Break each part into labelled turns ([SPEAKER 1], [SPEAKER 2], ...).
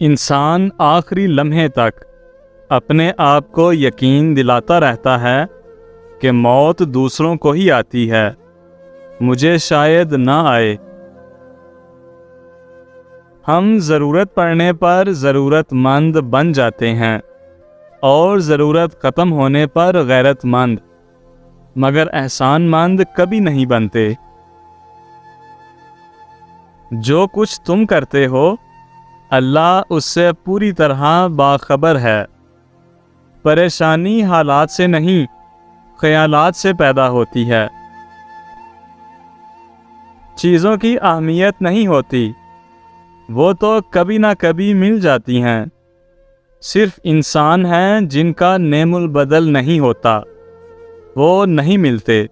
[SPEAKER 1] انسان آخری لمحے تک اپنے آپ کو یقین دلاتا رہتا ہے کہ موت دوسروں کو ہی آتی ہے، مجھے شاید نہ آئے۔ ہم ضرورت پڑنے پر ضرورت مند بن جاتے ہیں اور ضرورت ختم ہونے پر غیرت مند، مگر احسان مند کبھی نہیں بنتے۔ جو کچھ تم کرتے ہو اللہ اس سے پوری طرح باخبر ہے۔ پریشانی حالات سے نہیں، خیالات سے پیدا ہوتی ہے۔ چیزوں کی اہمیت نہیں ہوتی، وہ تو کبھی نہ کبھی مل جاتی ہیں۔ صرف انسان ہیں جن کا نعم البدل نہیں ہوتا، وہ نہیں ملتے۔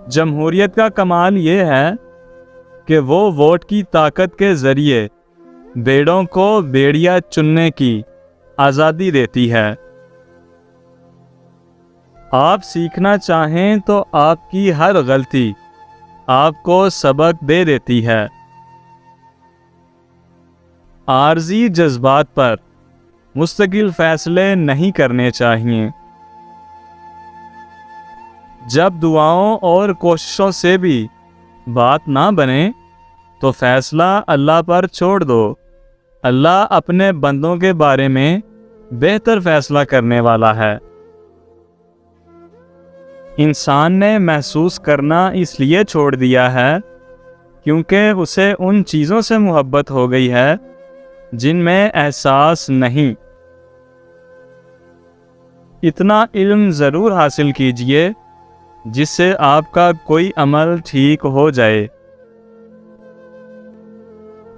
[SPEAKER 1] جمہوریت کا کمال یہ ہے کہ وہ ووٹ کی طاقت کے ذریعے بیڑوں کو بیڑیا چننے کی آزادی دیتی ہے۔ آپ سیکھنا چاہیں تو آپ کی ہر غلطی آپ کو سبق دے دیتی ہے۔ عارضی جذبات پر مستقل فیصلے نہیں کرنے چاہیے۔ جب دعاؤں اور کوششوں سے بھی بات نہ بنے تو فیصلہ اللہ پر چھوڑ دو۔ اللہ اپنے بندوں کے بارے میں بہتر فیصلہ کرنے والا ہے۔ انسان نے محسوس کرنا اس لیے چھوڑ دیا ہے کیونکہ اسے ان چیزوں سے محبت ہو گئی ہے جن میں احساس نہیں۔ اتنا علم ضرور حاصل کیجئے جس سے آپ کا کوئی عمل ٹھیک ہو جائے۔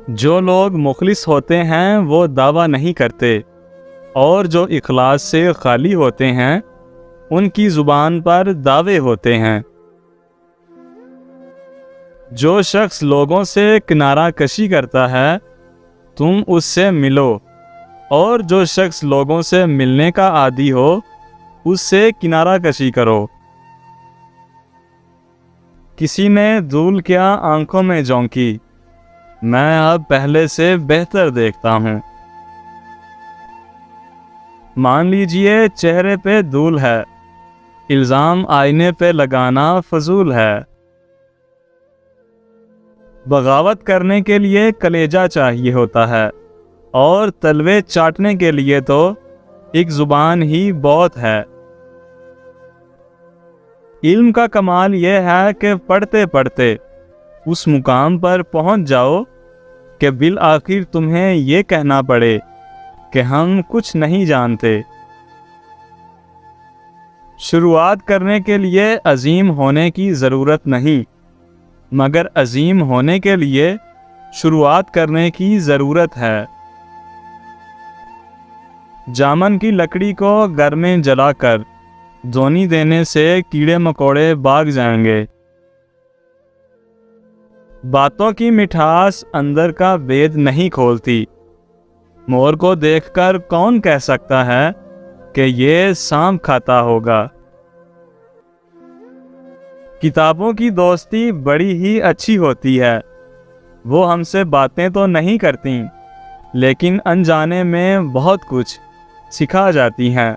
[SPEAKER 1] جو لوگ مخلص ہوتے ہیں وہ دعویٰ نہیں کرتے، اور جو اخلاص سے خالی ہوتے ہیں ان کی زبان پر دعوے ہوتے ہیں۔ جو شخص لوگوں سے کنارہ کشی کرتا ہے تم اس سے ملو، اور جو شخص لوگوں سے ملنے کا عادی ہو اس سے کنارہ کشی کرو۔ کسی نے دھول کیا آنکھوں میں جھونکی، میں اب پہلے سے بہتر دیکھتا ہوں۔ مان لیجئے چہرے پہ دھول ہے، الزام آئینے پہ لگانا فضول ہے۔ بغاوت کرنے کے لیے کلیجہ چاہیے ہوتا ہے، اور تلوے چاٹنے کے لیے تو ایک زبان ہی بہت ہے۔ علم کا کمال یہ ہے کہ پڑھتے پڑھتے اس مقام پر پہنچ جاؤ کہ بالآخر تمہیں یہ کہنا پڑے کہ ہم کچھ نہیں جانتے۔ شروعات کرنے کے لیے عظیم ہونے کی ضرورت نہیں، مگر عظیم ہونے کے لیے شروعات کرنے کی ضرورت ہے۔ جامن کی لکڑی کو گھر میں جلا کر دھونی دینے سے کیڑے مکوڑے بھاگ جائیں گے۔ باتوں کی مٹھاس اندر کا بید نہیں کھولتی۔ مور کو دیکھ کر کون کہہ سکتا ہے کہ یہ سانپ کھاتا ہوگا؟ کتابوں کی دوستی بڑی ہی اچھی ہوتی ہے، وہ ہم سے باتیں تو نہیں کرتی لیکن انجانے میں بہت کچھ سکھا جاتی ہیں۔